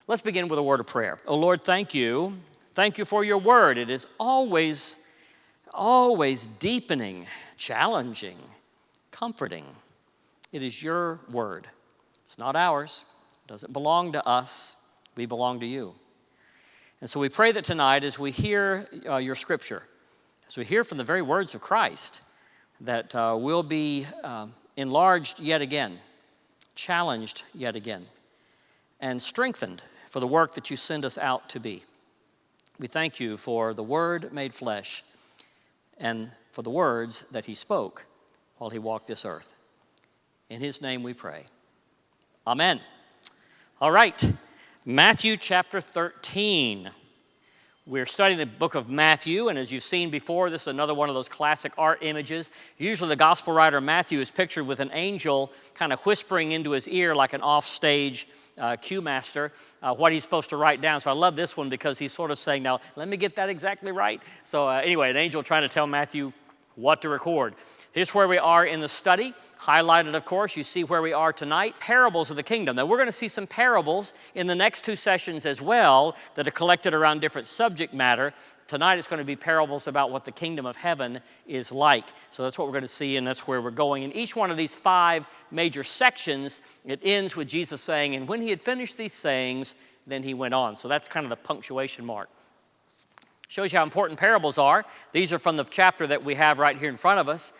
Let's begin with a word of prayer. Oh Lord, thank you. Thank you for your word. It is always deepening, challenging, comforting. It is your word. It's not ours. It doesn't belong to us. We belong to you. And so we pray that tonight as we hear your scripture, as we hear from the very words of Christ, that we'll be enlarged yet again, challenged yet again, and strengthened for the work that you send us out to be. We thank you for the Word made flesh and for the words that he spoke while he walked this earth. In his name we pray. Amen. All right, Matthew chapter 13. We're studying the book of Matthew, and as you've seen before, this is another one of those classic art images. Usually the gospel writer Matthew is pictured with an angel kind of whispering into his ear like an offstage cue master what he's supposed to write down. So I love this one because he's sort of saying, now, let me get that exactly right. So anyway, an angel trying to tell Matthew what to record. Here's where we are in the study. Highlighted, of course, you see where we are tonight, parables of the kingdom. Now, we're going to see some parables in the next two sessions as well that are collected around different subject matter. Tonight, it's going to be parables about what the kingdom of heaven is like. So that's what we're going to see, and that's where we're going. In each one of these 5 major sections, it ends with Jesus saying, and when he had finished these sayings, then he went on. So that's kind of the punctuation mark. Shows you how important parables are. These are from the chapter that we have right here in front of us.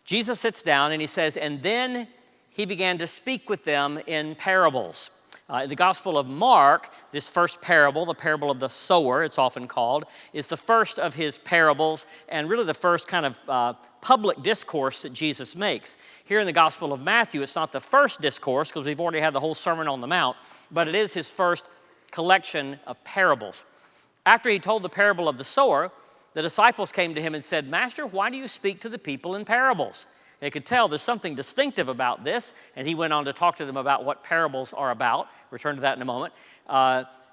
Jesus sits down and he says, and then he began to speak with them in parables. In the Gospel of Mark, this first parable, the parable of the sower, it's often called, is the first of his parables and really the first kind of public discourse that Jesus makes. Here in the Gospel of Matthew, it's not the first discourse because we've already had the whole Sermon on the Mount, but it is his first collection of parables. After he told the parable of the sower, the disciples came to him and said, Master, why do you speak to the people in parables? They could tell there's something distinctive about this, and he went on to talk to them about what parables are about. Return to that in a moment.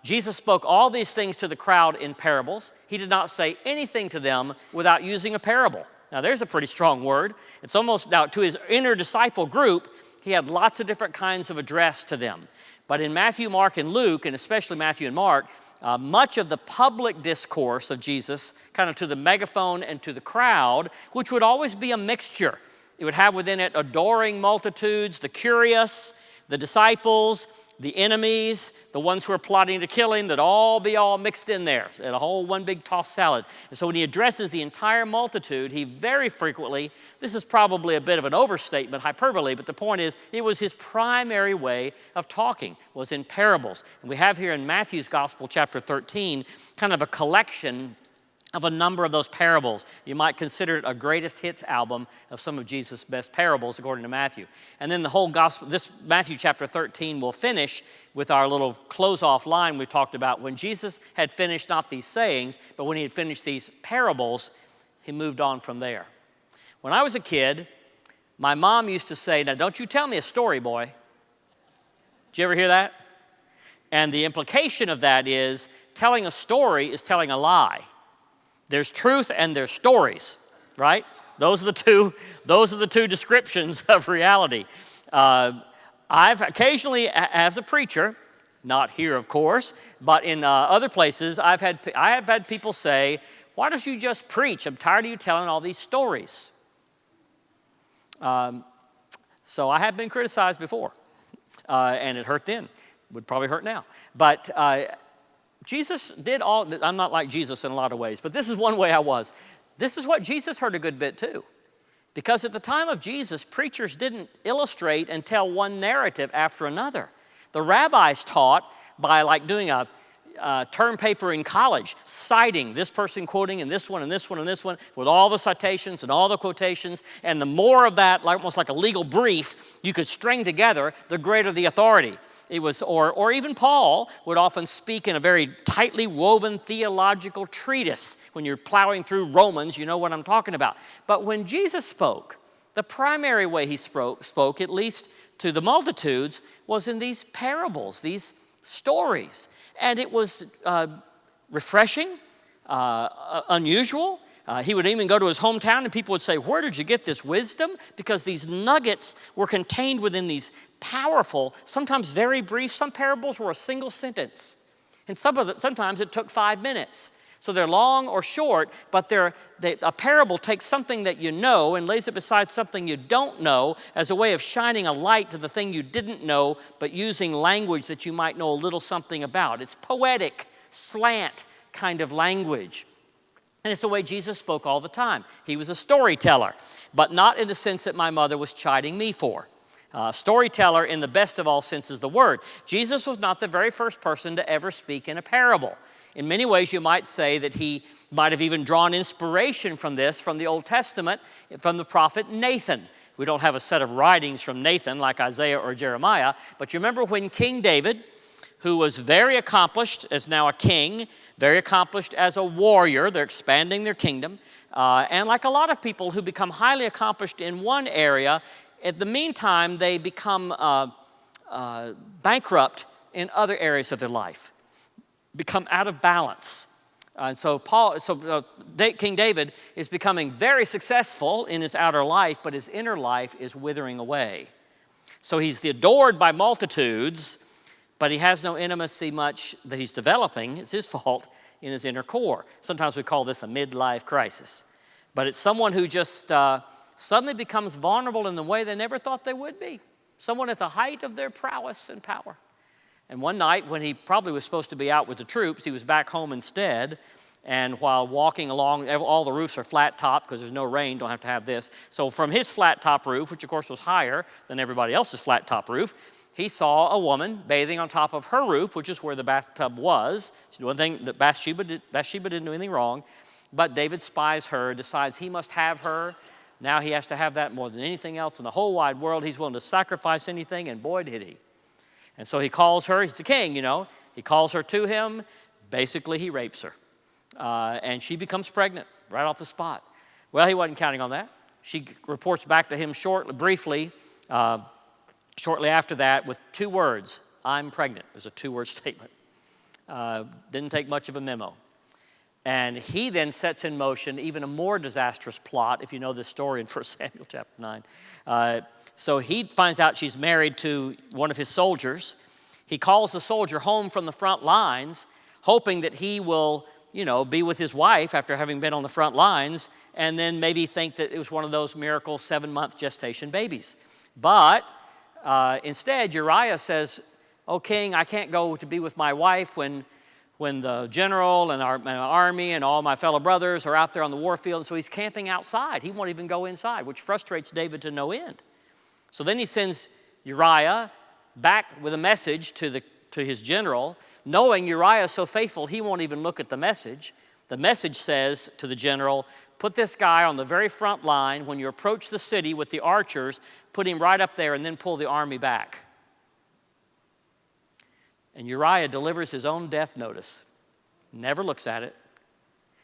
Jesus spoke all these things to the crowd in parables. He did not say anything to them without using a parable. Now, there's a pretty strong word. It's almost, now, to his inner disciple group, he had lots of different kinds of address to them. But in Matthew, Mark, and Luke, and especially Matthew and Mark, much of the public discourse of Jesus, kind of to the megaphone and to the crowd, which would always be a mixture. It would have within it adoring multitudes, the curious, the disciples, the enemies, the ones who are plotting to kill him, that all be mixed in there, in a whole one big tossed salad. And so when he addresses the entire multitude, he very frequently, this is probably a bit of an overstatement, hyperbole, but the point is, it was his primary way of talking, was in parables. And we have here in Matthew's Gospel, chapter 13, kind of a collection of a number of those parables. You might consider it a greatest hits album of some of Jesus' best parables, according to Matthew. And then the whole gospel, this Matthew chapter 13 will finish with our little close-off line we've talked about. When Jesus had finished not these sayings, but when he had finished these parables, he moved on from there. When I was a kid, my mom used to say, now don't you tell me a story, boy. Did you ever hear that? And the implication of that is telling a story is telling a lie. There's truth and there's stories, right? Those are the two descriptions of reality. I've occasionally, as a preacher, not here of course, but in other places, I have had people say, why don't you just preach? I'm tired of you telling all these stories. So I have been criticized before, and it hurt then. Would probably hurt now. But Jesus did all, I'm not like Jesus in a lot of ways, but this is one way I was. This is what Jesus heard a good bit too. Because at the time of Jesus, preachers didn't illustrate and tell one narrative after another. The rabbis taught by like doing a term paper in college, citing this person quoting and this one and this one and this one with all the citations and all the quotations. And the more of that, like almost like a legal brief, you could string together, the greater the authority. It was, or even Paul would often speak in a very tightly woven theological treatise. When you're plowing through Romans, you know what I'm talking about. But when Jesus spoke, the primary way he spoke, at least to the multitudes, was in these parables, these stories. And it was refreshing, unusual, He would even go to his hometown and people would say, where did you get this wisdom? Because these nuggets were contained within these powerful, sometimes very brief, some parables were a single sentence. And sometimes it took 5 minutes. So they're long or short, but a parable takes something that you know and lays it beside something you don't know as a way of shining a light to the thing you didn't know, but using language that you might know a little something about. It's poetic, slant kind of language. And it's the way Jesus spoke all the time. He was a storyteller, but not in the sense that my mother was chiding me for. Storyteller in the best of all senses of the word. Jesus was not the very first person to ever speak in a parable. In many ways, you might say that he might have even drawn inspiration from this, from the Old Testament, from the prophet Nathan. We don't have a set of writings from Nathan like Isaiah or Jeremiah, but you remember when King David, who was very accomplished as now a king, very accomplished as a warrior, they're expanding their kingdom, and like a lot of people who become highly accomplished in one area, in the meantime, they become bankrupt in other areas of their life, become out of balance. So King David is becoming very successful in his outer life, but his inner life is withering away. So he's adored by multitudes, but he has no intimacy much that he's developing. It's his fault in his inner core. Sometimes we call this a midlife crisis. But it's someone who just suddenly becomes vulnerable in the way they never thought they would be. Someone at the height of their prowess and power. And one night when he probably was supposed to be out with the troops, he was back home instead. And while walking along, all the roofs are flat top because there's no rain, don't have to have this. So from his flat top roof, which of course was higher than everybody else's flat top roof, he saw a woman bathing on top of her roof, which is where the bathtub was. It's one thing that Bathsheba didn't do anything wrong, but David spies her, decides he must have her. Now he has to have that more than anything else in the whole wide world. He's willing to sacrifice anything, and boy, did he. And so he calls her, he's the king, you know. He calls her to him. Basically, he rapes her. And she becomes pregnant right off the spot. Well, he wasn't counting on that. She reports back to him briefly after that with 2 words, I'm pregnant. It was a 2-word statement. Didn't take much of a memo. And he then sets in motion even a more disastrous plot, if you know this story in 1 Samuel chapter 9. So he finds out she's married to one of his soldiers. He calls the soldier home from the front lines, hoping that he will, be with his wife after having been on the front lines, and then maybe think that it was one of those miracle 7-month gestation babies. But instead, Uriah says, "Oh, king, I can't go to be with my wife when the general and our army and all my fellow brothers are out there on the war field." So he's camping outside. He won't even go inside, which frustrates David to no end. So then he sends Uriah back with a message to his general, knowing Uriah is so faithful he won't even look at the message. The message says to the general, put this guy on the very front line. When you approach the city with the archers, put him right up there and then pull the army back. And Uriah delivers his own death notice, never looks at it.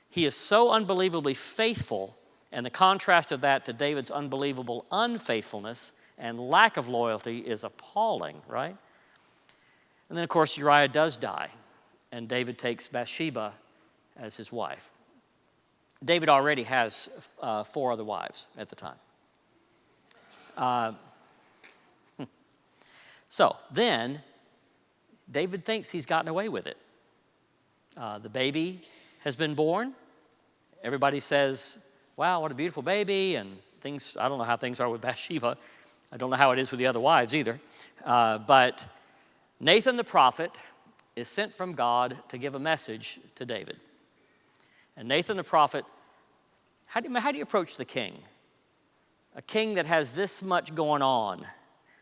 He is so unbelievably faithful, and the contrast of that to David's unbelievable unfaithfulness and lack of loyalty is appalling, right? And then, of course, Uriah does die, and David takes Bathsheba as his wife. David already has 4 other wives at the time. So then, David thinks he's gotten away with it. The baby has been born. Everybody says, wow, what a beautiful baby, and things, I don't know how things are with Bathsheba. I don't know how it is with the other wives either. But Nathan the prophet is sent from God to give a message to David. And Nathan the prophet, how do you approach the king? A king that has this much going on,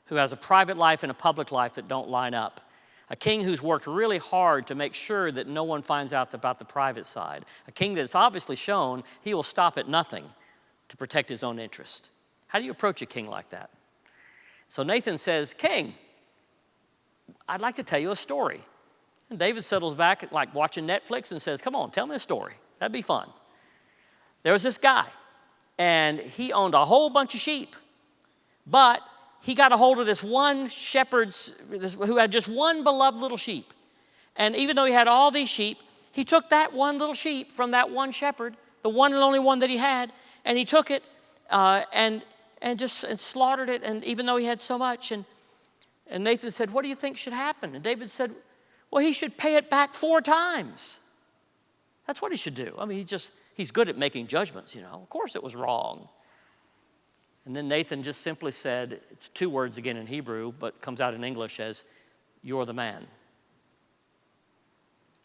who has a private life and a public life that don't line up. A king who's worked really hard to make sure that no one finds out about the private side. A king that's obviously shown he will stop at nothing to protect his own interest. How do you approach a king like that? So Nathan says, King, I'd like to tell you a story. And David settles back like watching Netflix and says, come on, tell me a story. That'd be fun. There was this guy, and he owned a whole bunch of sheep, but he got a hold of this one shepherd who had just one beloved little sheep. And even though he had all these sheep, he took that one little sheep from that one shepherd the one and only one that he had, and he took it and slaughtered it, and even though he had so much, and Nathan said, what do you think should happen? And David said, well, he should pay it back 4 times. That's what he should do. I mean, he's good at making judgments, Of course it was wrong. And then Nathan just simply said, it's 2 words again in Hebrew, but comes out in English as, you're the man.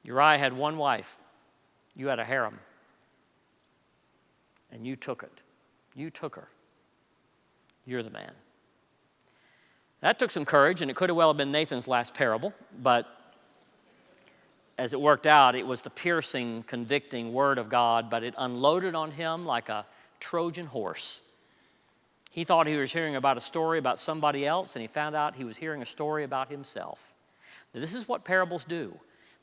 Uriah had 1 wife. You had a harem. And you took it. You took her. You're the man. That took some courage, and it could have well been Nathan's last parable, but as it worked out, it was the piercing, convicting word of God, but it unloaded on him like a Trojan horse. He thought he was hearing about a story about somebody else, and he found out he was hearing a story about himself. Now, this is what parables do.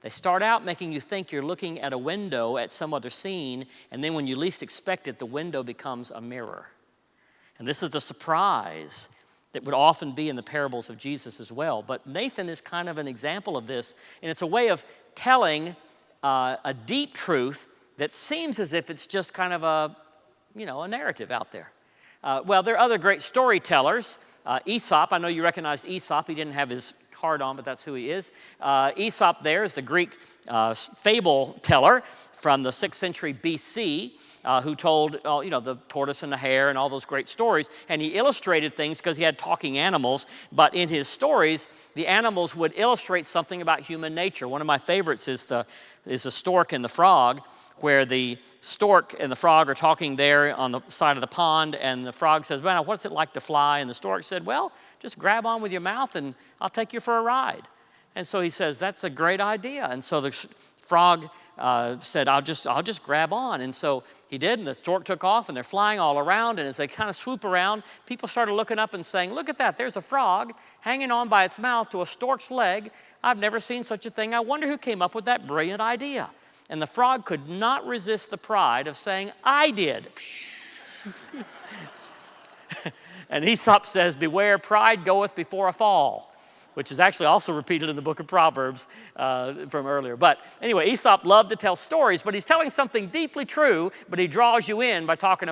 They start out making you think you're looking at a window at some other scene, and then when you least expect it, the window becomes a mirror. And this is the surprise that would often be in the parables of Jesus as well. But Nathan is kind of an example of this, and it's a way of telling a deep truth that seems as if it's just kind of a narrative out there. Well, there are other great storytellers. Aesop, I know you recognize Aesop. He didn't have his card on, but that's who he is. Aesop there is the Greek fable teller from the 6th century BC. Who told, the tortoise and the hare and all those great stories. And he illustrated things because he had talking animals. But in his stories, the animals would illustrate something about human nature. One of my favorites is the stork and the frog, where the stork and the frog are talking there on the side of the pond. And the frog says, well, what's it like to fly? And the stork said, well, just grab on with your mouth and I'll take you for a ride. And so he says, that's a great idea. And so the frog said, I'll just grab on. And so he did, and the stork took off, and they're flying all around, and as they kind of swoop around, people started looking up and saying, look at that, there's a frog hanging on by its mouth to a stork's leg. I've never seen such a thing. I wonder who came up with that brilliant idea. And the frog could not resist the pride of saying, I did. And Aesop says, beware, pride goeth before a fall, which is actually also repeated in the book of Proverbs from earlier. But anyway, Aesop loved to tell stories, but he's telling something deeply true, but he draws you in by talking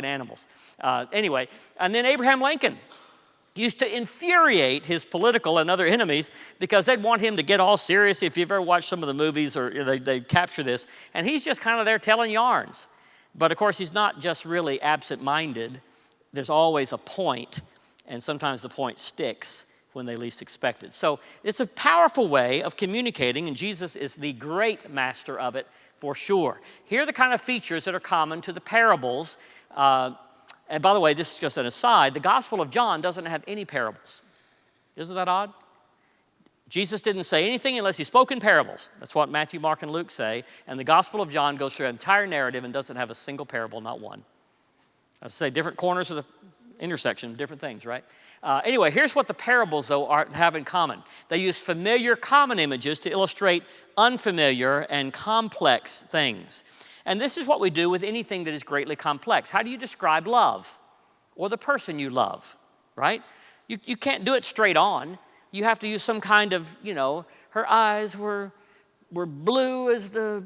animals. Anyway, and then Abraham Lincoln used to infuriate his political and other enemies because they'd want him to get all serious. If you've ever watched some of the movies, or they capture this, and he's just kind of there telling yarns. But of course, he's not just really absent-minded. There's always a point, and sometimes the point sticks when they least expect it. So it's a powerful way of communicating, and Jesus is the great master of it for sure. Here are the kind of features that are common to the parables. And by the way, this is just an aside, the Gospel of John doesn't have any parables. Isn't that odd? Jesus didn't say anything unless he spoke in parables. That's what Matthew, Mark, and Luke say. And the Gospel of John goes through an entire narrative and doesn't have a single parable, not one. I say different corners of the intersection, different things, right? Anyway, here's what the parables, though, have in common. They use familiar, common images to illustrate unfamiliar and complex things. And this is what we do with anything that is greatly complex. How do you describe love or the person you love, right? You can't do it straight on. You have to use some kind of, her eyes were blue as the,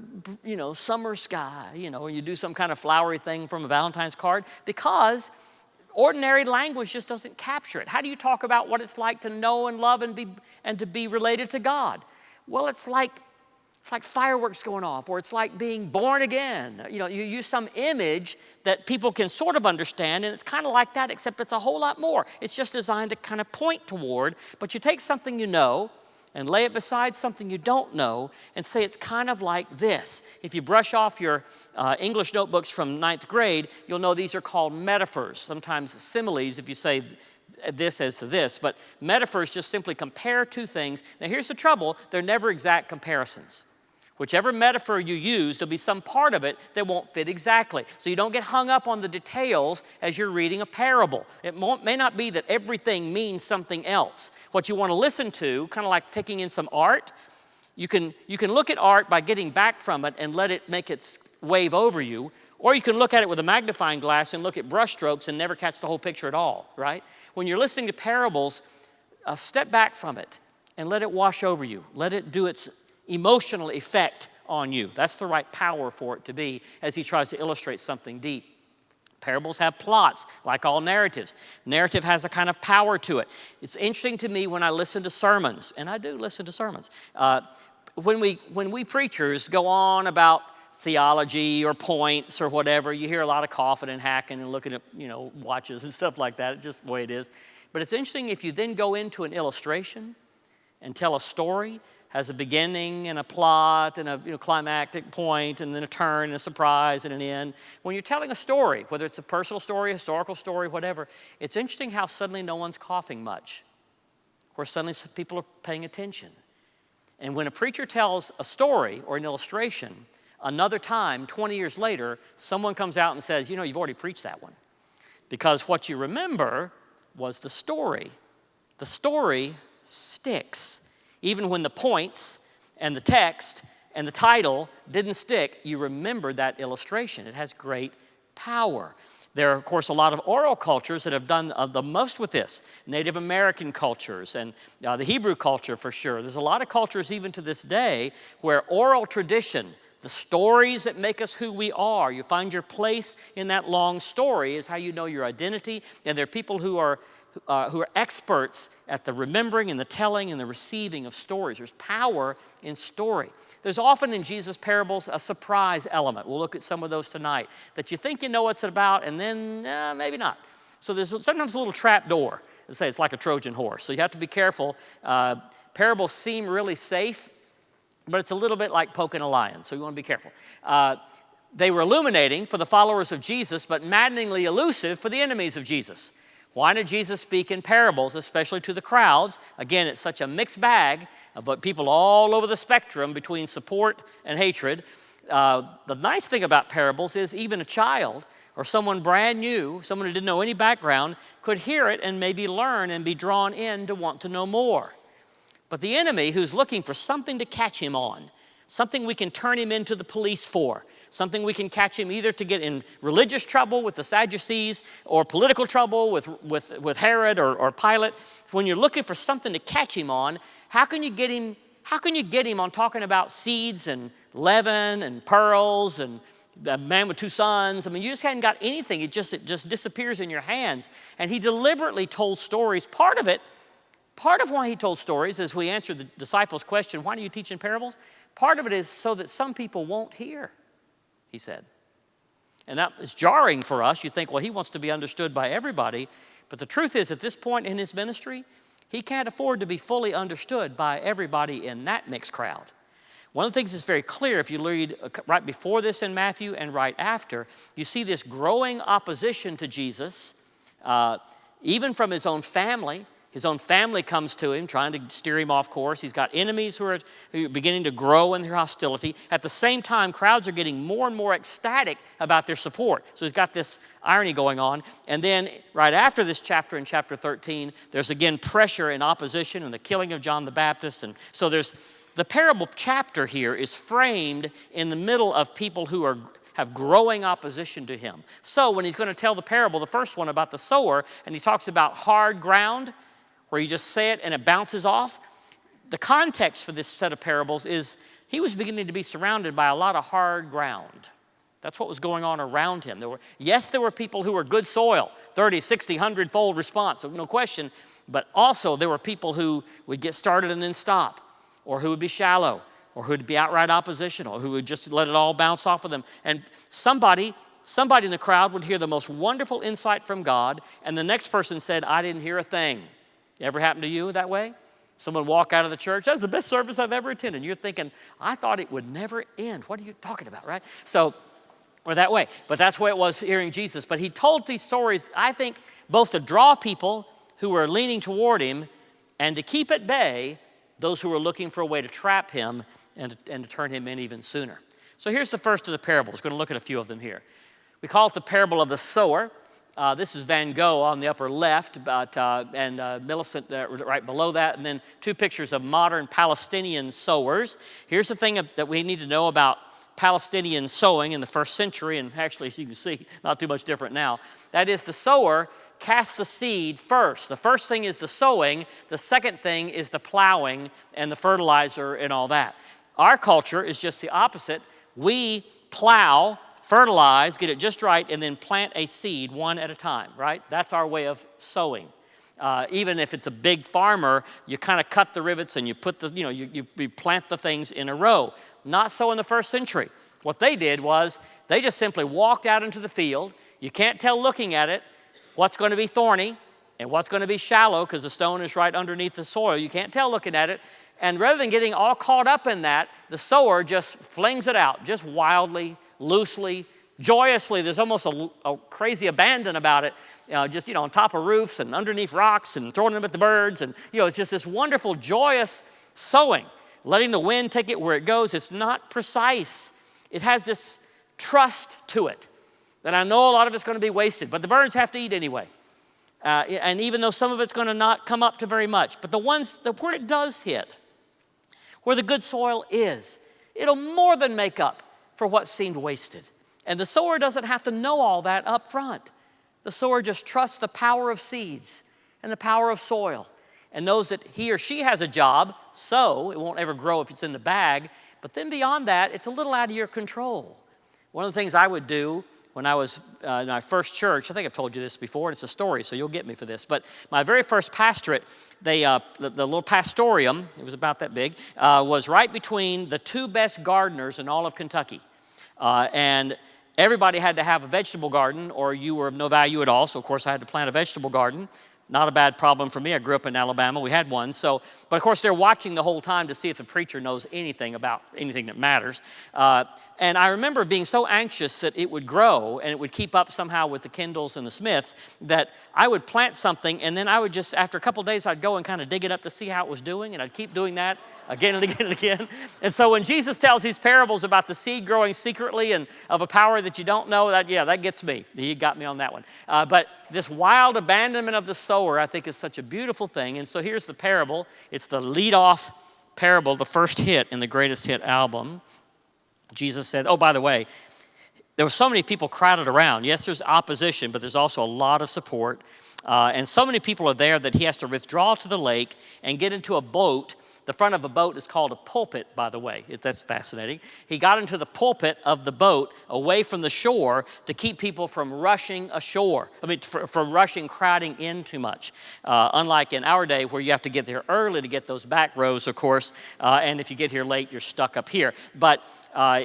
summer sky, you do some kind of flowery thing from a Valentine's card, because ordinary language just doesn't capture it. How do you talk about what it's like to know and love and to be related to God? Well, it's like fireworks going off, or it's like being born again. You use some image that people can sort of understand, and it's kind of like that, except it's a whole lot more. It's just designed to kind of point toward, but you take something you know and lay it beside something you don't know and say it's kind of like this. If you brush off your English notebooks from 9th grade, you'll know these are called metaphors, sometimes similes if you say this as to this, but metaphors just simply compare two things. Now here's the trouble, they're never exact comparisons. Whichever metaphor you use, there'll be some part of it that won't fit exactly. So you don't get hung up on the details as you're reading a parable. It may not be that everything means something else. What you want to listen to, kind of like taking in some art, you can look at art by getting back from it and let it make its wave over you, or you can look at it with a magnifying glass and look at brushstrokes and never catch the whole picture at all, right? When you're listening to parables, step back from it and let it wash over you. Let it do its emotional effect on you. That's the right power for it to be as he tries to illustrate something deep. Parables have plots, like all narratives. Narrative has a kind of power to it. It's interesting to me when I listen to sermons, and I do listen to sermons, when we preachers go on about theology or points or whatever, you hear a lot of coughing and hacking and looking at, watches and stuff like that. It's just the way it is. But it's interesting if you then go into an illustration and tell a story, has a beginning and a plot and a climactic point and then a turn and a surprise and an end. When you're telling a story, whether it's a personal story, a historical story, whatever, it's interesting how suddenly no one's coughing much, where suddenly some people are paying attention. And when a preacher tells a story or an illustration, another time, 20 years later, someone comes out and says, you've already preached that one. Because what you remember was the story. The story sticks. Even when the points and the text and the title didn't stick, you remembered that illustration. It has great power. There are, of course, a lot of oral cultures that have done the most with this. Native American cultures and the Hebrew culture for sure. There's a lot of cultures even to this day where oral tradition, the stories that make us who we are, you find your place in that long story is how you know your identity. And there are people who are experts at the remembering and the telling and the receiving of stories. There's power in story. There's often in Jesus' parables a surprise element. We'll look at some of those tonight, that you think you know what it's about and then maybe not. So there's sometimes a little trap door. Let's say it's like a Trojan horse. So you have to be careful. Parables seem really safe, but it's a little bit like poking a lion, so you want to be careful. They were illuminating for the followers of Jesus, but maddeningly elusive for the enemies of Jesus. Why did Jesus speak in parables, especially to the crowds? Again, it's such a mixed bag of what people all over the spectrum between support and hatred. The nice thing about parables is even a child or someone brand new, someone who didn't know any background, could hear it and maybe learn and be drawn in to want to know more. But the enemy who's looking for something to catch him on, something we can turn him into the police for, something we can catch him either to get in religious trouble with the Sadducees or political trouble with Herod or Pilate. When you're looking for something to catch him on, how can you get him on talking about seeds and leaven and pearls and a man with two sons? I mean, you just hadn't got anything. It just disappears in your hands. And he deliberately told stories. Part of why he told stories, as we answered the disciples' question, why do you teach in parables? Part of it is so that some people won't hear, he said. And that is jarring for us. You think, well, he wants to be understood by everybody. But the truth is, at this point in his ministry, he can't afford to be fully understood by everybody in that mixed crowd. One of the things that's very clear, if you read right before this in Matthew and right after, you see this growing opposition to Jesus, even from his own family. His own family comes to him, trying to steer him off course. He's got enemies who are beginning to grow in their hostility. At the same time, crowds are getting more and more ecstatic about their support. So he's got this irony going on. And then right after this chapter, in chapter 13, there's again pressure and opposition and the killing of John the Baptist. And so the parable chapter here is framed in the middle of people who have growing opposition to him. So when he's going to tell the parable, the first one about the sower, and he talks about hard ground, where you just say it and it bounces off. The context for this set of parables is he was beginning to be surrounded by a lot of hard ground. That's what was going on around him. There were people who were good soil, 30, 60, 100-fold response, no question. But also there were people who would get started and then stop, or who would be shallow, or who would be outright oppositional, who would just let it all bounce off of them. And somebody in the crowd would hear the most wonderful insight from God, and the next person said, I didn't hear a thing. Ever happened to you that way? Someone walk out of the church, that's the best service I've ever attended. You're thinking, I thought it would never end. What are you talking about, right? So, or that way. But that's the way it was hearing Jesus. But he told these stories, I think, both to draw people who were leaning toward him and to keep at bay those who were looking for a way to trap him and to turn him in even sooner. So here's the first of the parables. We're going to look at a few of them here. We call it the parable of the sower. This is Van Gogh on the upper left, and Millicent right below that, and then two pictures of modern Palestinian sowers. Here's the thing that we need to know about Palestinian sowing in the first century, and actually, as you can see, not too much different now. That is, the sower casts the seed first. The first thing is the sowing. The second thing is the plowing and the fertilizer and all that. Our culture is just the opposite. We plow, fertilize, get it just right, and then plant a seed one at a time, right? That's our way of sowing. Even if it's a big farmer, you kind of cut the rivets and you put the, you plant the things in a row. Not so in the first century. What they did was they just simply walked out into the field. You can't tell looking at it what's going to be thorny and what's going to be shallow because the stone is right underneath the soil. You can't tell looking at it. And rather than getting all caught up in that, the sower just flings it out, just wildly, loosely, joyously. There's almost a crazy abandon about it, just on top of roofs and underneath rocks and throwing them at the birds. And, it's just this wonderful, joyous sowing, letting the wind take it where it goes. It's not precise. It has this trust to it that I know a lot of it's going to be wasted, but the birds have to eat anyway. And even though some of it's going to not come up to very much, but where it does hit, where the good soil is, it'll more than make up for what seemed wasted. And the sower doesn't have to know all that up front. The sower just trusts the power of seeds and the power of soil and knows that he or she has a job, so it won't ever grow if it's in the bag. But then beyond that, it's a little out of your control. One of the things I would do when I was in my first church, I think I've told you this before, and it's a story, so you'll get me for this. But my very first pastorate, the little pastorium, it was about that big, was right between the two best gardeners in all of Kentucky. And everybody had to have a vegetable garden or you were of no value at all. So, of course, I had to plant a vegetable garden. Not a bad problem for me. I grew up in Alabama. We had one. But of course, they're watching the whole time to see if the preacher knows anything about anything that matters. And I remember being so anxious that it would grow and it would keep up somehow with the Kendalls and the Smiths that I would plant something and then I would just, after a couple of days, I'd go and kind of dig it up to see how it was doing. And I'd keep doing that again and again and again. And so when Jesus tells these parables about the seed growing secretly and of a power that you don't know, that gets me. He got me on that one. But this wild abandonment of the sower, I think, is such a beautiful thing. And so here's the parable. It's the lead-off parable, the first hit in the Greatest Hit album. Jesus said, oh, by the way, there were so many people crowded around. Yes, there's opposition, but there's also a lot of support. And so many people are there that he has to withdraw to the lake and get into a boat. The front of a boat is called a pulpit, by the way. That's fascinating. He got into the pulpit of the boat away from the shore to keep people from rushing ashore. From rushing, crowding in too much. Unlike in our day where you have to get there early to get those back rows, of course. And if you get here late, you're stuck up here. But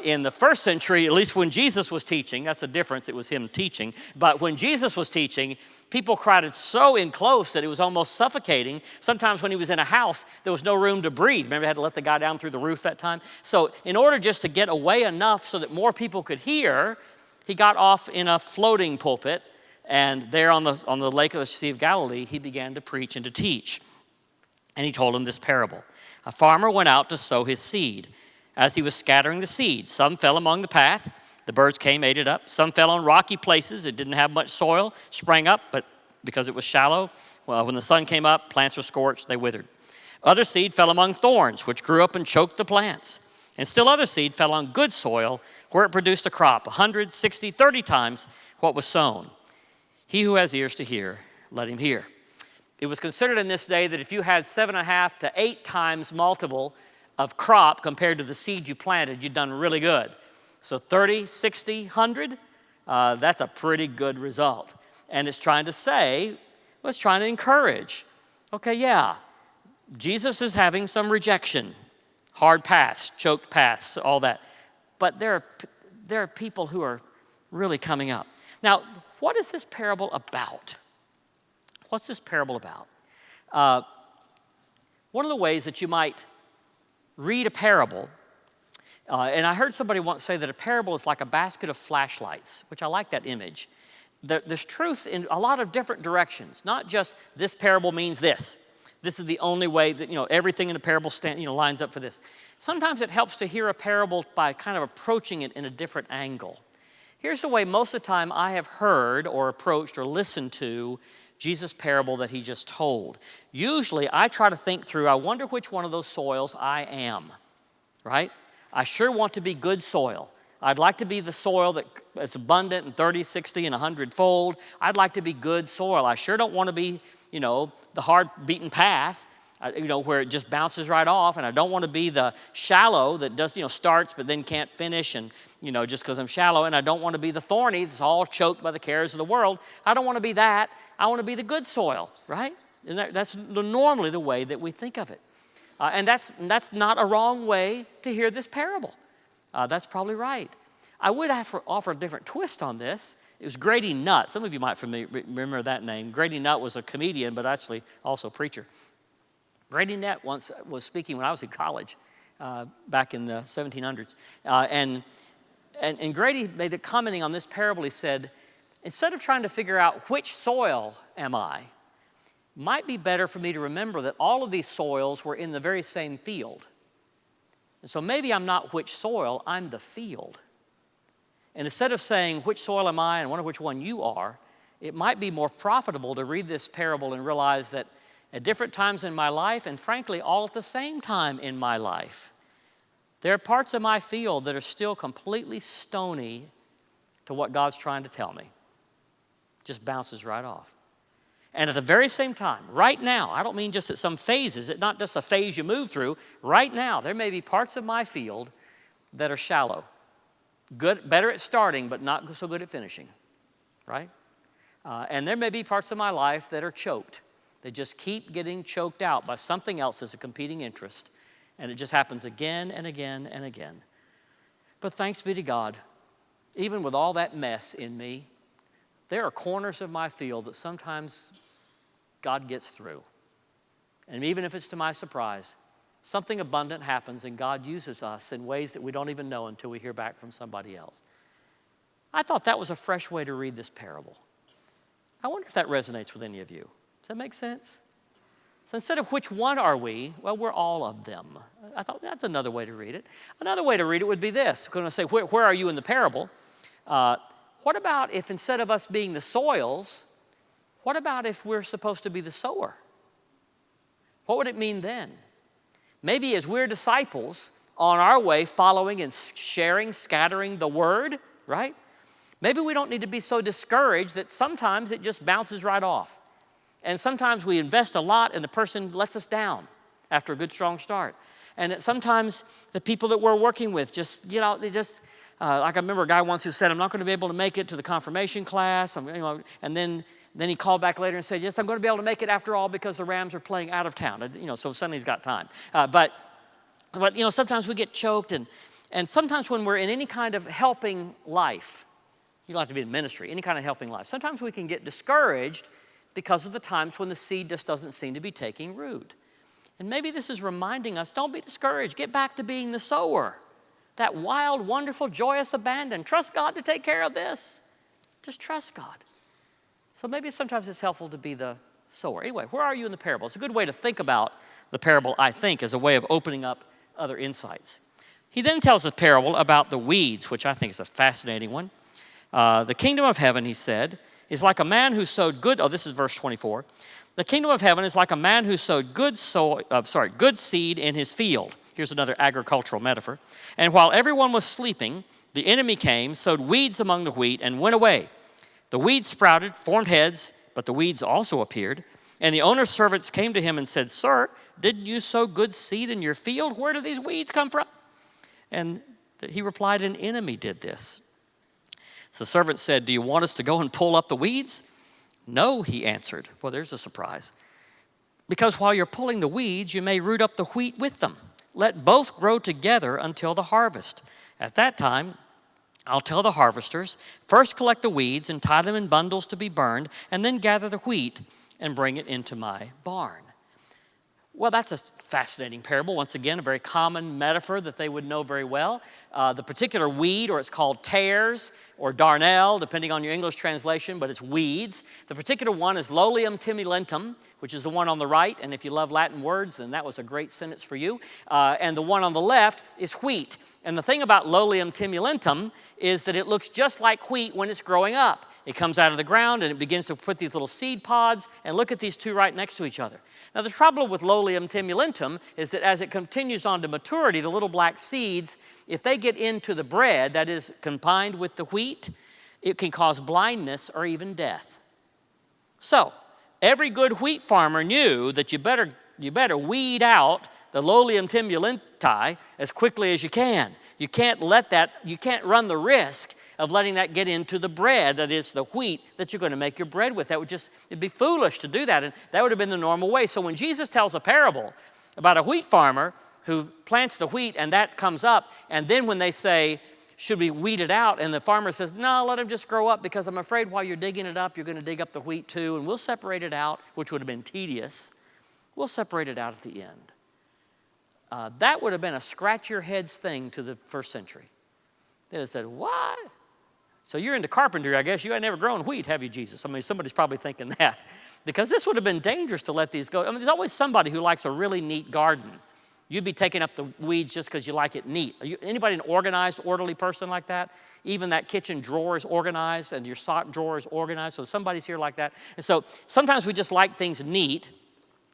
in the first century, at least when Jesus was teaching, that's the difference, it was him teaching. But when Jesus was teaching, people crowded so in close that it was almost suffocating. Sometimes when he was in a house, there was no room to breathe. Remember, they had to let the guy down through the roof that time? So in order just to get away enough so that more people could hear, he got off in a floating pulpit, and there on the lake of the Sea of Galilee, he began to preach and to teach. And he told them this parable. A farmer went out to sow his seed. As he was scattering the seed, some fell among the path. The birds came, ate it up. Some fell on rocky places. It didn't have much soil, sprang up, but because it was shallow, well, when the sun came up, plants were scorched, they withered. Other seed fell among thorns, which grew up and choked the plants. And still other seed fell on good soil, where it produced a crop, 100, 60, 30 times what was sown. He who has ears to hear, let him hear. It was considered in this day that if you had 7.5 to 8 times multiple of crop compared to the seed you planted, you'd done really good. So 30, 60, 100, that's a pretty good result. And it's trying to say, well, it's trying to encourage. Okay, yeah, Jesus is having some rejection, hard paths, choked paths, all that. But there are people who are really coming up. Now, what is this parable about? What's this parable about? One of the ways that you might read a parable, and I heard somebody once say that a parable is like a basket of flashlights, which I like that image. There's truth in a lot of different directions, not just this parable means this. This is the only way that, everything in a parable lines up for this. Sometimes it helps to hear a parable by kind of approaching it in a different angle. Here's the way most of the time I have heard or approached or listened to Jesus' parable that he just told. Usually I try to think through, I wonder which one of those soils I am, right? I sure want to be good soil. I'd like to be the soil that is abundant and 30, 60, and 100-fold. I'd like to be good soil. I sure don't want to be, the hard beaten path. where it just bounces right off, and I don't want to be the shallow that does, starts but then can't finish, and, just because I'm shallow, and I don't want to be the thorny that's all choked by the cares of the world. I don't want to be that. I want to be the good soil, right? And that's normally the way that we think of it. And that's not a wrong way to hear this parable. That's probably right. I would offer a different twist on this. It was Grady Nutt. Some of you might remember that name. Grady Nutt was a comedian, but actually also a preacher. Grady Nutt once was speaking when I was in college, back in the 1700s. And Grady made it commenting on this parable. He said, instead of trying to figure out which soil am I, might be better for me to remember that all of these soils were in the very same field. And so maybe I'm not which soil, I'm the field. And instead of saying, which soil am I and I wonder which one you are, it might be more profitable to read this parable and realize that at different times in my life, and frankly, all at the same time in my life, there are parts of my field that are still completely stony to what God's trying to tell me. Just bounces right off. And at the very same time, right now, I don't mean just at some phases, it's not just a phase you move through. Right now, there may be parts of my field that are shallow. Good, better at starting, but not so good at finishing, right? And there may be parts of my life that are choked. They just keep getting choked out by something else as a competing interest. And it just happens again and again and again. But thanks be to God, even with all that mess in me, there are corners of my field that sometimes God gets through. And even if it's to my surprise, something abundant happens and God uses us in ways that we don't even know until we hear back from somebody else. I thought that was a fresh way to read this parable. I wonder if that resonates with any of you. Does that make sense? So instead of which one are we, well, we're all of them. I thought that's another way to read it. Another way to read it would be this. I'm going to say, where are you in the parable? What about if instead of us being the soils, what about if we're supposed to be the sower? What would it mean then? Maybe as we're disciples on our way following and sharing, scattering the word, right? Maybe we don't need to be so discouraged that sometimes it just bounces right off. And sometimes we invest a lot and the person lets us down after a good, strong start. And sometimes the people that we're working with just, they just, like I remember a guy once who said, I'm not going to be able to make it to the confirmation class. And then he called back later and said, yes, I'm going to be able to make it after all because the Rams are playing out of town. So suddenly he's got time. But sometimes we get choked. And sometimes when we're in any kind of helping life, you don't have to be in ministry, any kind of helping life, sometimes we can get discouraged because of the times when the seed just doesn't seem to be taking root. And maybe this is reminding us, don't be discouraged. Get back to being the sower. That wild, wonderful, joyous abandon. Trust God to take care of this. Just trust God. So maybe sometimes it's helpful to be the sower. Anyway, where are you in the parable? It's a good way to think about the parable, I think, as a way of opening up other insights. He then tells a parable about the weeds, which I think is a fascinating one. The kingdom of heaven, he said, is like a man who sowed good, this is verse 24. The kingdom of heaven is like a man who sowed good seed in his field. Here's another agricultural metaphor. And while everyone was sleeping, the enemy came, sowed weeds among the wheat, and went away. The weeds sprouted, formed heads, but the weeds also appeared. And the owner's servants came to him and said, Sir, didn't you sow good seed in your field? Where do these weeds come from? And he replied, an enemy did this. So the servant said, do you want us to go and pull up the weeds? No, he answered. Well, there's a surprise. Because while you're pulling the weeds, you may root up the wheat with them. Let both grow together until the harvest. At that time, I'll tell the harvesters, first collect the weeds and tie them in bundles to be burned, and then gather the wheat and bring it into my barn. Well, that's a fascinating parable. Once again, a very common metaphor that they would know very well. The particular weed, or it's called tares or darnel, depending on your English translation, but it's weeds. The particular one is Lolium timilentum, which is the one on the right. And if you love Latin words, then that was a great sentence for you. And the one on the left is wheat. And the thing about Lolium timilentum is that it looks just like wheat when it's growing up. It comes out of the ground and it begins to put these little seed pods, and look at these two right next to each other. Now the trouble with Lolium timilentum is that as it continues on to maturity, the little black seeds, if they get into the bread that is combined with the wheat, it can cause blindness or even death. So every good wheat farmer knew that you better weed out the Lolium timulenti as quickly as you can. You can't run the risk of letting that get into the bread, that is the wheat that you're going to make your bread with. It'd be foolish to do that, and that would have been the normal way. So when Jesus tells a parable about a wheat farmer who plants the wheat and that comes up, and then when they say, should we weed it out? And the farmer says, no, let him just grow up, because I'm afraid while you're digging it up, you're going to dig up the wheat too, and we'll separate it out, which would have been tedious. We'll separate it out at the end. That would have been a scratch your heads thing to the first century. They'd have said, what? So you're into carpentry, I guess. You had never grown wheat, have you, Jesus? I mean, somebody's probably thinking that. Because this would have been dangerous to let these go. I mean, there's always somebody who likes a really neat garden. You'd be taking up the weeds just because you like it neat. Anybody an organized, orderly person like that? Even that kitchen drawer is organized and your sock drawer is organized. So somebody's here like that. And so sometimes we just like things neat.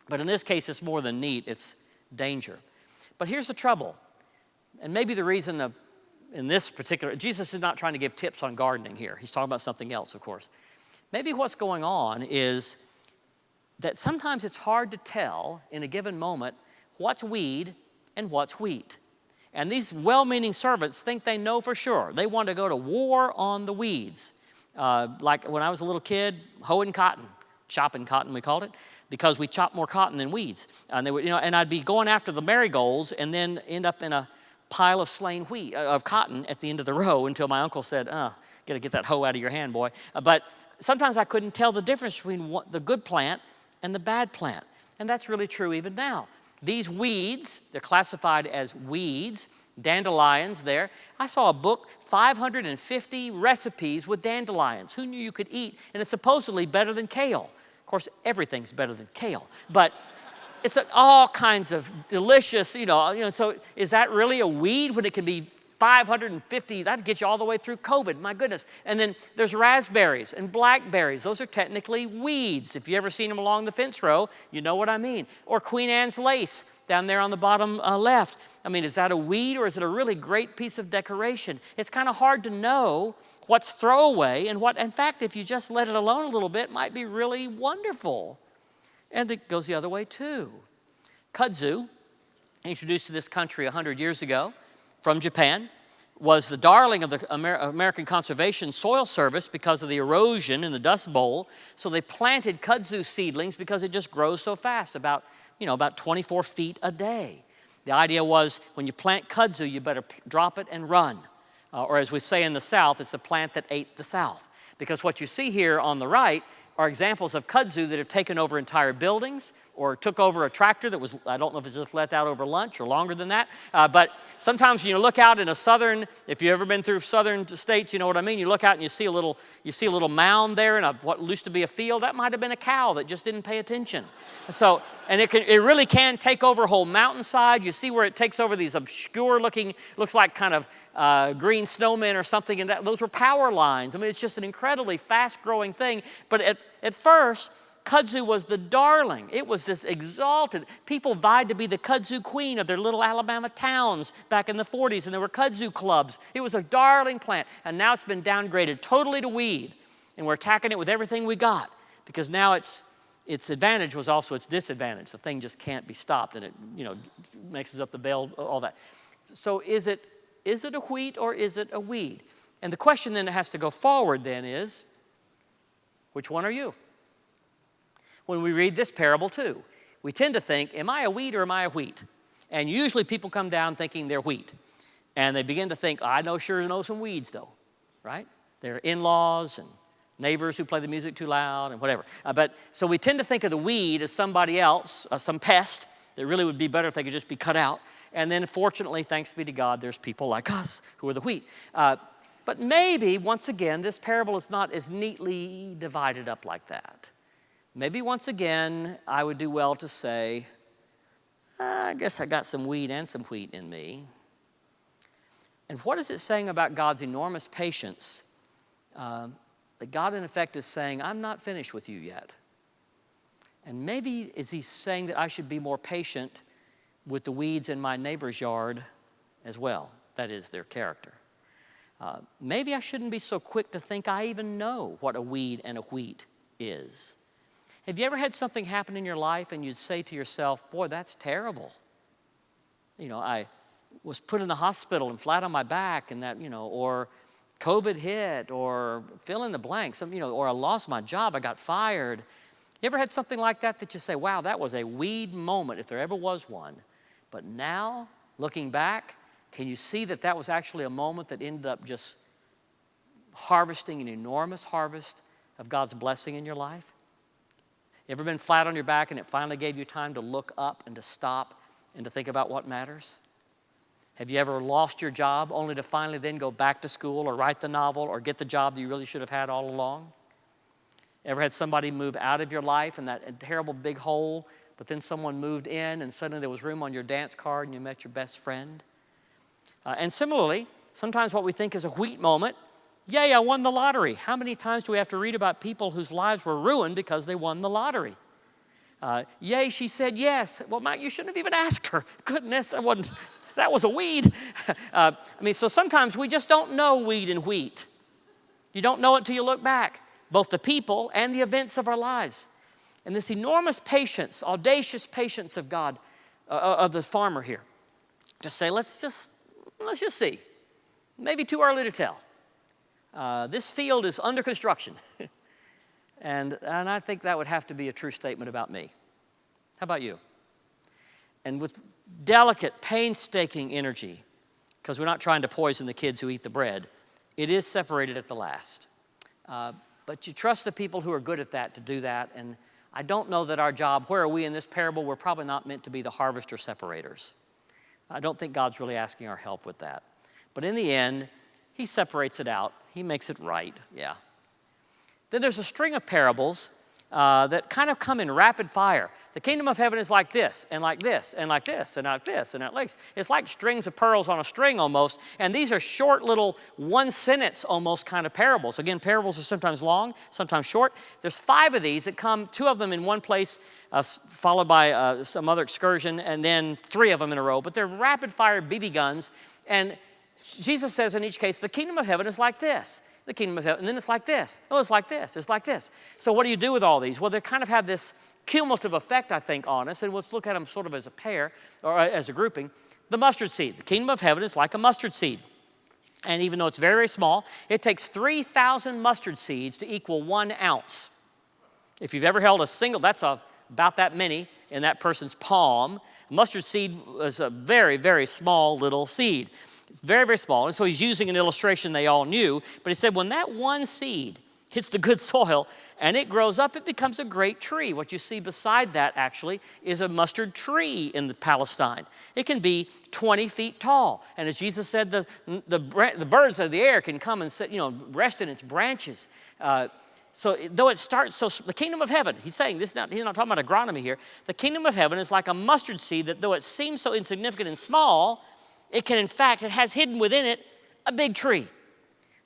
But in this case, it's more than neat. It's danger. But here's the trouble. And maybe the reason in this particular, Jesus is not trying to give tips on gardening here. He's talking about something else, of course. Maybe what's going on is that sometimes it's hard to tell in a given moment what's weed and what's wheat. And these well-meaning servants think they know for sure. They want to go to war on the weeds. Like when I was a little kid, hoeing cotton, chopping cotton we called it, because we chop more cotton than weeds. And they would, and I'd be going after the marigolds and then end up in a pile of slain wheat, of cotton at the end of the row, until my uncle said, got to get that hoe out of your hand, boy. But sometimes I couldn't tell the difference between the good plant and the bad plant. And that's really true even now. These weeds, they're classified as weeds, dandelions there. I saw a book, 550 recipes with dandelions. Who knew you could eat? And it's supposedly better than kale. Of course, everything's better than kale. But it's all kinds of delicious, so is that really a weed when it can be 550? That'd get you all the way through COVID, my goodness. And then there's raspberries and blackberries. Those are technically weeds. If you ever seen them along the fence row, you know what I mean. Or Queen Anne's lace down there on the bottom left. I mean, is that a weed or is it a really great piece of decoration? It's kind of hard to know what's throwaway and what, in fact, if you just let it alone a little bit, might be really wonderful. And it goes the other way too. Kudzu, introduced to this country 100 years ago from Japan, was the darling of the American Conservation Soil Service because of the erosion in the Dust Bowl. So they planted kudzu seedlings because it just grows so fast, about 24 feet a day. The idea was when you plant kudzu, you better drop it and run. Or as we say in the South, it's a plant that ate the South. Because what you see here on the right are examples of kudzu that have taken over entire buildings or took over a tractor that was, I don't know if it's just let out over lunch or longer than that. But sometimes you look out in a southern, if you've ever been through southern states, you know what I mean. You look out and you see a little mound there in what used to be a field. That might have been a cow that just didn't pay attention. So, and it really can take over a whole mountainside. You see where it takes over these obscure looking, looks like kind of green snowmen or something, and those were power lines. I mean, it's just an incredibly fast growing thing. But at first, kudzu was the darling. It was this exalted. People vied to be the kudzu queen of their little Alabama towns back in the 40s, and there were kudzu clubs. It was a darling plant, and now it's been downgraded totally to weed, and we're attacking it with everything we got because now its advantage was also its disadvantage. The thing just can't be stopped, and it mixes up the bale, all that. So is it a wheat or is it a weed? And the question then that has to go forward then is, which one are you? When we read this parable too, we tend to think, am I a weed or am I a wheat? And usually people come down thinking they're wheat. And they begin to think, I sure know some weeds though, right? They're in-laws and neighbors who play the music too loud and whatever. So we tend to think of the weed as somebody else, some pest that really would be better if they could just be cut out. And then fortunately, thanks be to God, there's people like us who are the wheat. But maybe, once again, this parable is not as neatly divided up like that. Maybe once again, I would do well to say, I guess I got some weed and some wheat in me. And what is it saying about God's enormous patience? That God, in effect, is saying, I'm not finished with you yet. And maybe is he saying that I should be more patient with the weeds in my neighbor's yard as well. That is, their character. Maybe I shouldn't be so quick to think I even know what a weed and a wheat is. Have you ever had something happen in your life and you'd say to yourself, boy, that's terrible? I was put in the hospital and flat on my back and that, or COVID hit, or fill in the blank, or I lost my job, I got fired. You ever had something like that you say, wow, that was a weed moment if there ever was one. But now, looking back, can you see that was actually a moment that ended up just harvesting an enormous harvest of God's blessing in your life? You ever been flat on your back and it finally gave you time to look up and to stop and to think about what matters? Have you ever lost your job only to finally then go back to school or write the novel or get the job that you really should have had all along? Ever had somebody move out of your life in that terrible big hole, but then someone moved in and suddenly there was room on your dance card and you met your best friend? And similarly, sometimes what we think is a wheat moment, yay, I won the lottery. How many times do we have to read about people whose lives were ruined because they won the lottery? Yay, she said yes. Well, Mike, you shouldn't have even asked her. Goodness, that was a weed. So sometimes we just don't know weed and wheat. You don't know it till you look back, both the people and the events of our lives. And this enormous patience, audacious patience of God, of the farmer here, just say, let's just see. Maybe too early to tell. This field is under construction. and I think that would have to be a true statement about me. How about you? And with delicate, painstaking energy, because we're not trying to poison the kids who eat the bread, it is separated at the last. But you trust the people who are good at that to do that. And I don't know that our job, where are we in this parable? We're probably not meant to be the harvester separators. I don't think God's really asking our help with that. But in the end, he separates it out. He makes it right, yeah. Then there's a string of parables that kind of come in rapid fire. The kingdom of heaven is like this, and like this, and like this, and like this, and like this. It's like strings of pearls on a string almost, and these are short little one-sentence almost kind of parables. Again, parables are sometimes long, sometimes short. There's 5 of these that come, 2 of them in one place, followed by some other excursion, and then 3 of them in a row. But they're rapid-fire BB guns, and Jesus says in each case, the kingdom of heaven is like this. The kingdom of heaven, and then it's like this. Oh, it's like this. It's like this. So what do you do with all these? Well, they kind of have this cumulative effect, I think, on us, and let's look at them sort of as a pair, or as a grouping. The mustard seed. The kingdom of heaven is like a mustard seed. And even though it's very, very small, it takes 3,000 mustard seeds to equal 1 ounce. If you've ever held a single, that's about that many in that person's palm. Mustard seed is a very, very small little seed. It's very, very small. And so he's using an illustration they all knew. But he said when that one seed hits the good soil and it grows up, it becomes a great tree. What you see beside that actually is a mustard tree in Palestine. It can be 20 feet tall. And as Jesus said, the birds of the air can come and sit, rest in its branches. So though it starts, so the kingdom of heaven, he's saying, he's not talking about agronomy here. The kingdom of heaven is like a mustard seed that though it seems so insignificant and small, it can, in fact, it has hidden within it a big tree.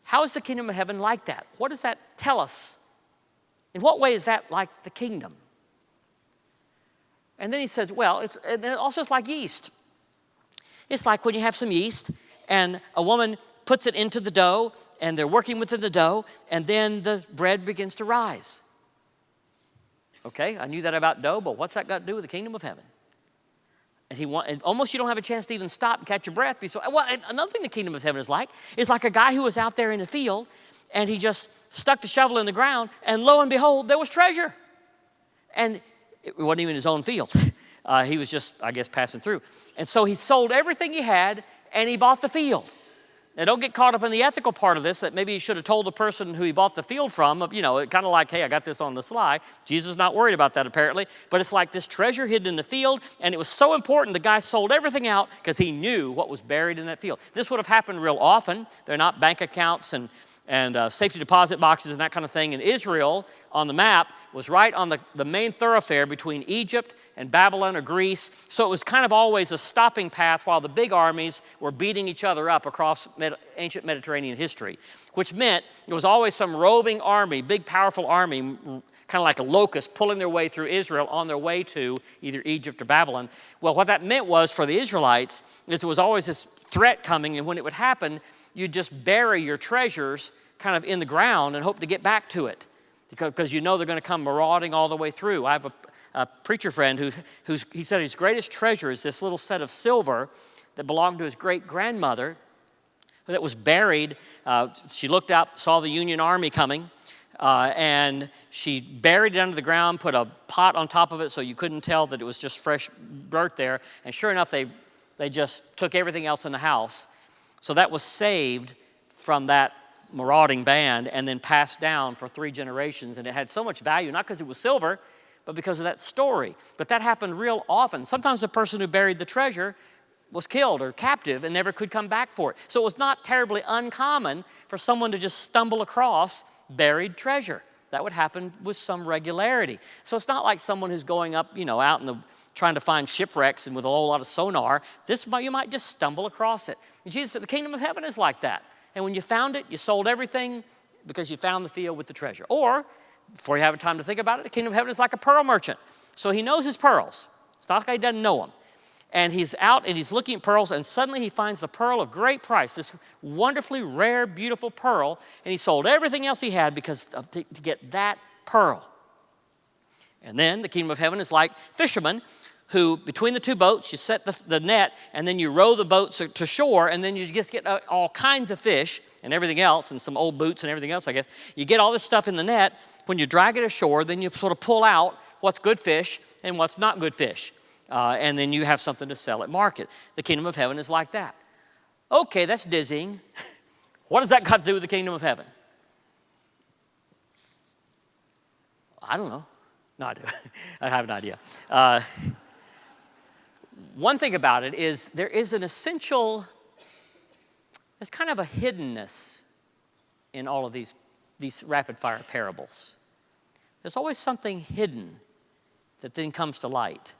How is the kingdom of heaven like that? What does that tell us? In what way is that like the kingdom? And then he says, well, it's like yeast. It's like when you have some yeast and a woman puts it into the dough and they're working within the dough and then the bread begins to rise. Okay, I knew that about dough, but what's that got to do with the kingdom of heaven? And almost you don't have a chance to even stop and catch your breath. And another thing the kingdom of heaven is like a guy who was out there in the field and he just stuck the shovel in the ground and lo and behold, there was treasure. And it wasn't even his own field. He was just, I guess, passing through. And so he sold everything he had and he bought the field. Now, don't get caught up in the ethical part of this that maybe he should have told the person who he bought the field from, kind of like, hey, I got this on the sly. Jesus is not worried about that apparently, but it's like this treasure hidden in the field, and it was so important the guy sold everything out because he knew what was buried in that field. This would have happened real often. They're not bank accounts and safety deposit boxes and that kind of thing. And Israel on the map was right on the main thoroughfare between Egypt and Babylon or Greece. So it was kind of always a stopping path while the big armies were beating each other up across ancient Mediterranean history, which meant there was always some roving army, big powerful army, kind of like a locust pulling their way through Israel on their way to either Egypt or Babylon. Well, what that meant was for the Israelites is there was always this threat coming, and when it would happen, you'd just bury your treasures kind of in the ground and hope to get back to it. because you know they're going to come marauding all the way through. I have a preacher friend he said his greatest treasure is this little set of silver that belonged to his great-grandmother that was buried. She looked up, saw the Union Army coming, and she buried it under the ground, put a pot on top of it so you couldn't tell that it was just fresh dirt there. And sure enough, they just took everything else in the house. So that was saved from that marauding band and then passed down for 3 generations. And it had so much value, not because it was silver, but because of that story. But that happened real often. Sometimes the person who buried the treasure was killed or captive and never could come back for it. So it was not terribly uncommon for someone to just stumble across buried treasure. That would happen with some regularity. So it's not like someone who's going up, out in the trying to find shipwrecks and with a whole lot of sonar. You might just stumble across it. And Jesus said the kingdom of heaven is like that. And when you found it, you sold everything because you found the field with the treasure. Or, before you have time to think about it, the kingdom of heaven is like a pearl merchant. So he knows his pearls. It's not like he doesn't know them. And he's out and he's looking at pearls, and suddenly he finds the pearl of great price, this wonderfully rare, beautiful pearl, and he sold everything else he had to get that pearl. And then the kingdom of heaven is like fishermen who, between the 2 boats, you set the net, and then you row the boats to shore, and then you just get all kinds of fish and everything else, and some old boots and everything else, I guess. You get all this stuff in the net. When you drag it ashore, then you sort of pull out what's good fish and what's not good fish. And then you have something to sell at market. The kingdom of heaven is like that. Okay, that's dizzying. What does that got to do with the kingdom of heaven? I don't know. No, I do. I have an idea. One thing about it is there is an essential, there's kind of a hiddenness in all of these rapid-fire parables. There's always something hidden that then comes to light.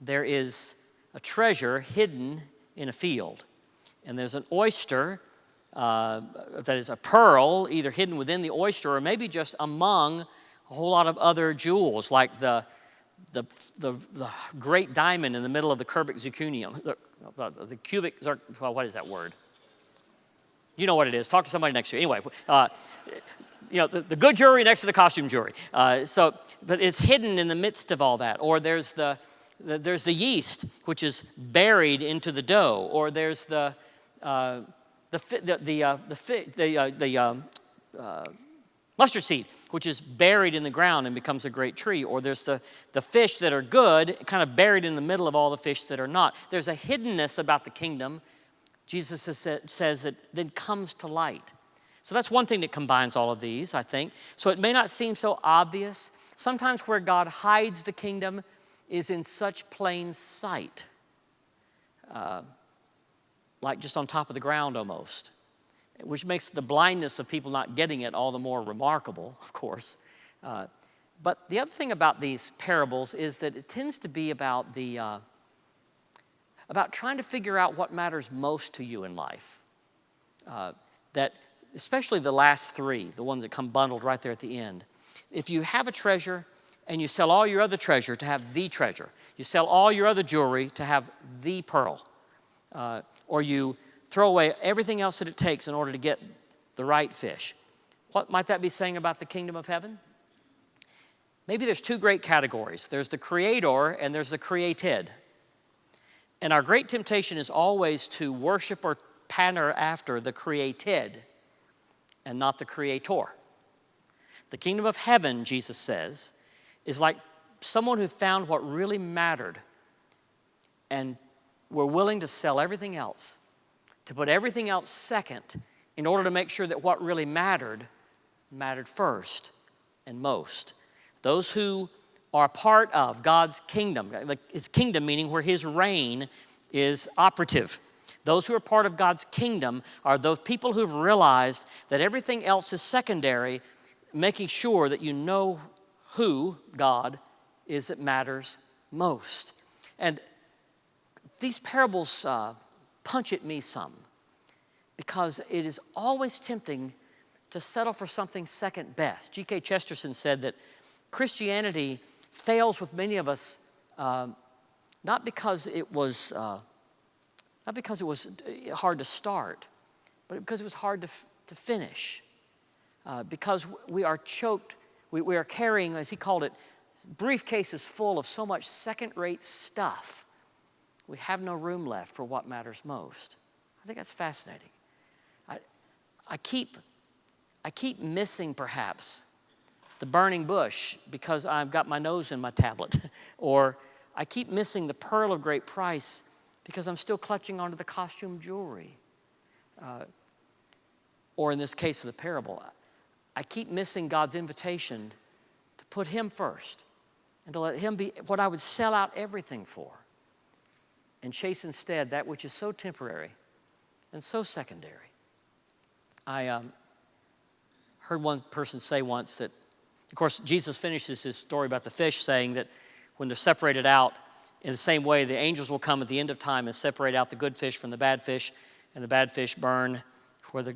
There is a treasure hidden in a field, and there's an oyster that is a pearl, either hidden within the oyster or maybe just among a whole lot of other jewels, like the great diamond in the middle of the cubic zirconium, the cubic, well, what is that word? You know what it is. Talk to somebody next to you. Anyway, the good jewelry next to the costume jewelry. But it's hidden in the midst of all that. Or there's the yeast, which is buried into the dough. Or there's the mustard seed, which is buried in the ground and becomes a great tree. Or there's the fish that are good, kind of buried in the middle of all the fish that are not. There's a hiddenness about the kingdom, Jesus says, it then comes to light. So that's one thing that combines all of these, I think. So it may not seem so obvious. Sometimes where God hides the kingdom is in such plain sight, like just on top of the ground almost, which makes the blindness of people not getting it all the more remarkable, of course. But the other thing about these parables is that it tends to be about about trying to figure out what matters most to you in life. That especially the last 3, the ones that come bundled right there at the end. If you have a treasure and you sell all your other treasure to have the treasure, you sell all your other jewelry to have the pearl, or you throw away everything else that it takes in order to get the right fish, what might that be saying about the kingdom of heaven? Maybe there's 2 great categories. There's the creator and there's the created. And our great temptation is always to worship or patter after the created and not the creator. The kingdom of heaven, Jesus says, is like someone who found what really mattered and were willing to sell everything else, to put everything else second in order to make sure that what really mattered first and most. Those who are part of God's kingdom, like his kingdom meaning where his reign is operative. Those who are part of God's kingdom are those people who've realized that everything else is secondary, making sure that you know who God is that matters most. And these parables punch at me some, because it is always tempting to settle for something second best. G.K. Chesterton said that Christianity fails with many of us, not because it was hard to start, but because it was hard to finish. Because we are choked We are carrying, as he called it, briefcases full of so much second-rate stuff. We have no room left for what matters most. I think that's fascinating. I keep missing, perhaps, the burning bush because I've got my nose in my tablet. Or I keep missing the pearl of great price because I'm still clutching onto the costume jewelry. Or in this case of the parable, I keep missing God's invitation to put him first and to let him be what I would sell out everything for and chase instead that which is so temporary and so secondary. I heard one person say once that, of course, Jesus finishes his story about the fish saying that when they're separated out, in the same way, the angels will come at the end of time and separate out the good fish from the bad fish, and the bad fish burn where the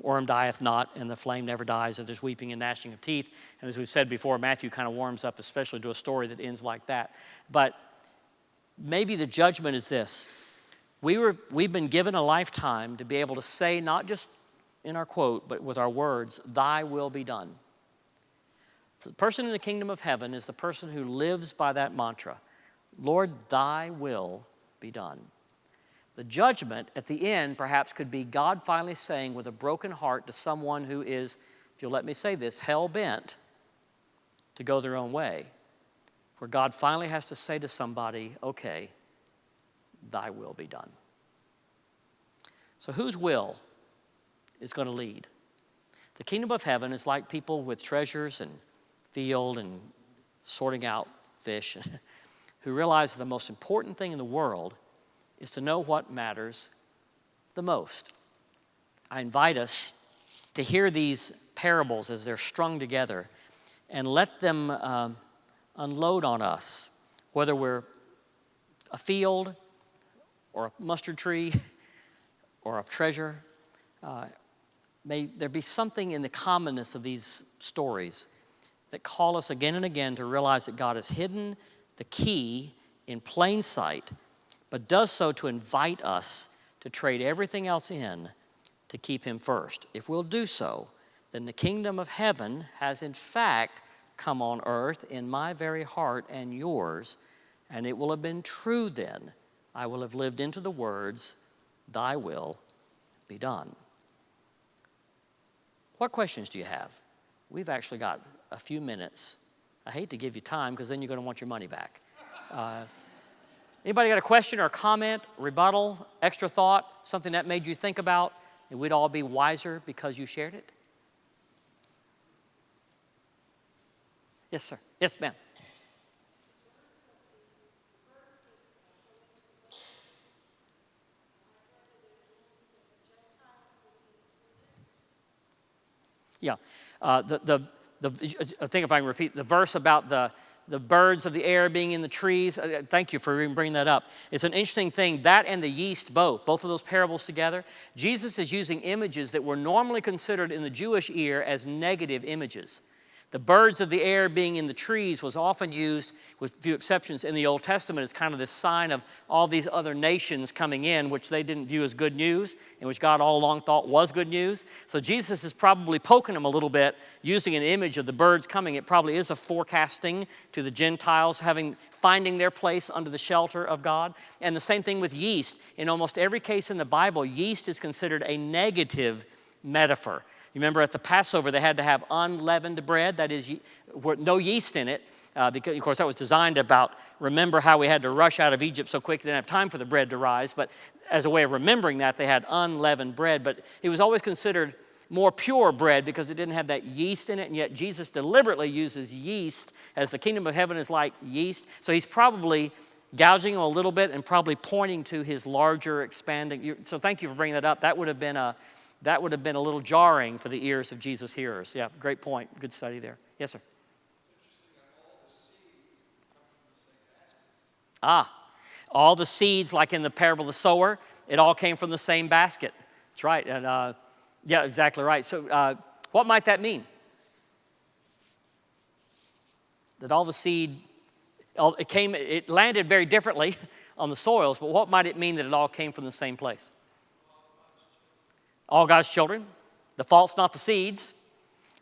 worm dieth not, and the flame never dies, and there's weeping and gnashing of teeth. And as we've said before, Matthew kind of warms up, especially to a story that ends like that. But maybe the judgment is this. We've been given a lifetime to be able to say, not just in our quote, but with our words, thy will be done. The person in the kingdom of heaven is the person who lives by that mantra. Lord, thy will be done. The judgment at the end perhaps could be God finally saying with a broken heart to someone who is, if you'll let me say this, hell-bent to go their own way, where God finally has to say to somebody, okay, thy will be done. So whose will is going to lead? The kingdom of heaven is like people with treasures and field and sorting out fish who realize that the most important thing in the world is to know what matters the most. I invite us to hear these parables as they're strung together and let them unload on us, whether we're a field or a mustard tree or a treasure. May there be something in the commonness of these stories that call us again and again to realize that God has hidden the key in plain sight, but does so to invite us to trade everything else in to keep him first. If we'll do so, then the kingdom of heaven has in fact come on earth in my very heart and yours, and it will have been true then. I will have lived into the words, thy will be done. What questions do you have? We've actually got a few minutes. I hate to give you time because then you're going to want your money back. Anybody got a question or a comment, rebuttal, extra thought, something that made you think about, and we'd all be wiser because you shared it? Yes, sir. Yes, ma'am. Yeah. I think if I can repeat the verse about the birds of the air being in the trees. Thank you for even bringing that up. It's an interesting thing. That and the yeast both of those parables together. Jesus is using images that were normally considered in the Jewish ear as negative images. The birds of the air being in the trees was often used, with few exceptions, in the Old Testament as kind of this sign of all these other nations coming in, which they didn't view as good news, and which God all along thought was good news. So Jesus is probably poking them a little bit, using an image of the birds coming. It probably is a forecasting to the Gentiles finding their place under the shelter of God. And the same thing with yeast. In almost every case in the Bible, yeast is considered a negative metaphor. You remember at the Passover, they had to have unleavened bread, that is, no yeast in it, because, of course, that was designed about, remember how we had to rush out of Egypt so quick, they didn't have time for the bread to rise, but as a way of remembering that, they had unleavened bread. But it was always considered more pure bread because it didn't have that yeast in it, and yet Jesus deliberately uses yeast, as the kingdom of heaven is like yeast. So he's probably gouging them a little bit and probably pointing to his larger, expanding. So thank you for bringing that up. That would have been a little jarring for the ears of Jesus' hearers. Yeah, great point. Good study there. Yes, sir. All the seeds, like in the parable of the sower, it all came from the same basket. That's right. And yeah, exactly right. So what might that mean? That all the seed, it landed very differently on the soils, but what might it mean that it all came from the same place? All God's children. The fault's not the seeds.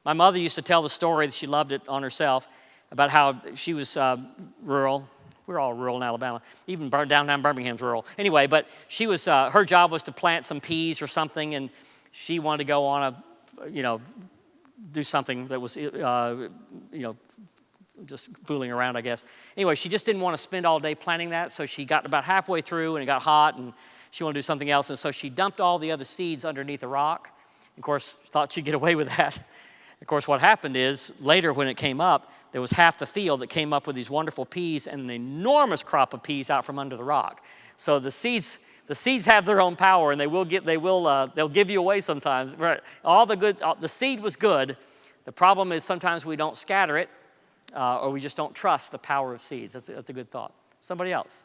My mother used to tell the story, that she loved it on herself, about how she was rural. We're all rural in Alabama. Even downtown Birmingham's rural. Anyway, but she was, her job was to plant some peas or something, and she wanted to go on do something that was, just fooling around, I guess. Anyway, she just didn't want to spend all day planting that, so she got about halfway through and it got hot and she wanted to do something else, and so she dumped all the other seeds underneath a rock. Of course, thought she'd get away with that. Of course, what happened is, later when it came up, there was half the field that came up with these wonderful peas and an enormous crop of peas out from under the rock. So the seeds have their own power, and they'll give you away sometimes. Right. The seed was good. The problem is sometimes we don't scatter it, or we just don't trust the power of seeds. That's a good thought. Somebody else.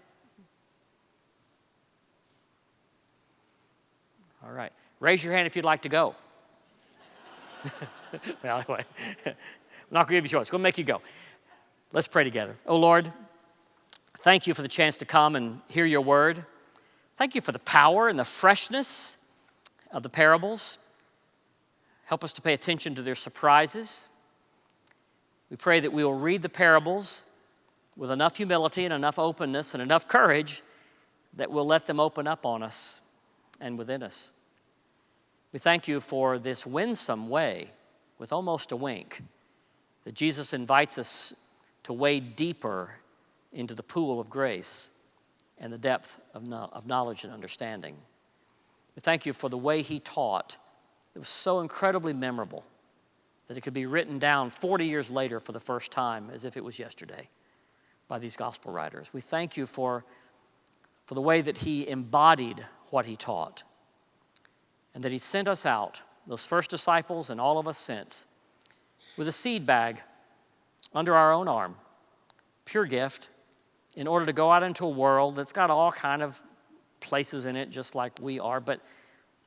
All right. Raise your hand if you'd like to go. Well, anyway, I'm not going to give you a choice. We'll make you go. Let's pray together. Oh, Lord, thank you for the chance to come and hear your word. Thank you for the power and the freshness of the parables. Help us to pay attention to their surprises. We pray that we will read the parables with enough humility and enough openness and enough courage that we'll let them open up on us and within us. We thank you for this winsome way, with almost a wink, that Jesus invites us to wade deeper into the pool of grace and the depth of knowledge and understanding. We thank you for the way he taught. It was so incredibly memorable that it could be written down 40 years later for the first time as if it was yesterday by these gospel writers. We thank you for the way that he embodied what he taught, and that he sent us out, those first disciples and all of us since, with a seed bag under our own arm, pure gift, in order to go out into a world that's got all kind of places in it, just like we are, but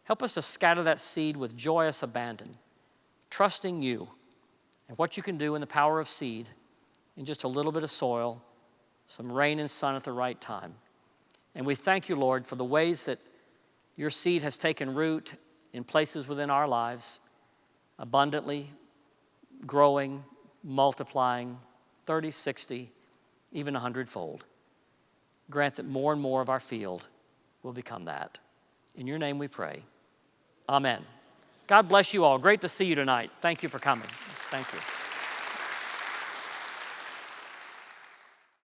help us to scatter that seed with joyous abandon, trusting you and what you can do in the power of seed, in just a little bit of soil, some rain and sun at the right time. And we thank you, Lord, for the ways that your seed has taken root in places within our lives, abundantly growing, multiplying, 30, 60, even 100-fold. Grant that more and more of our field will become that. In your name we pray. Amen. God bless you all. Great to see you tonight. Thank you for coming. Thank you.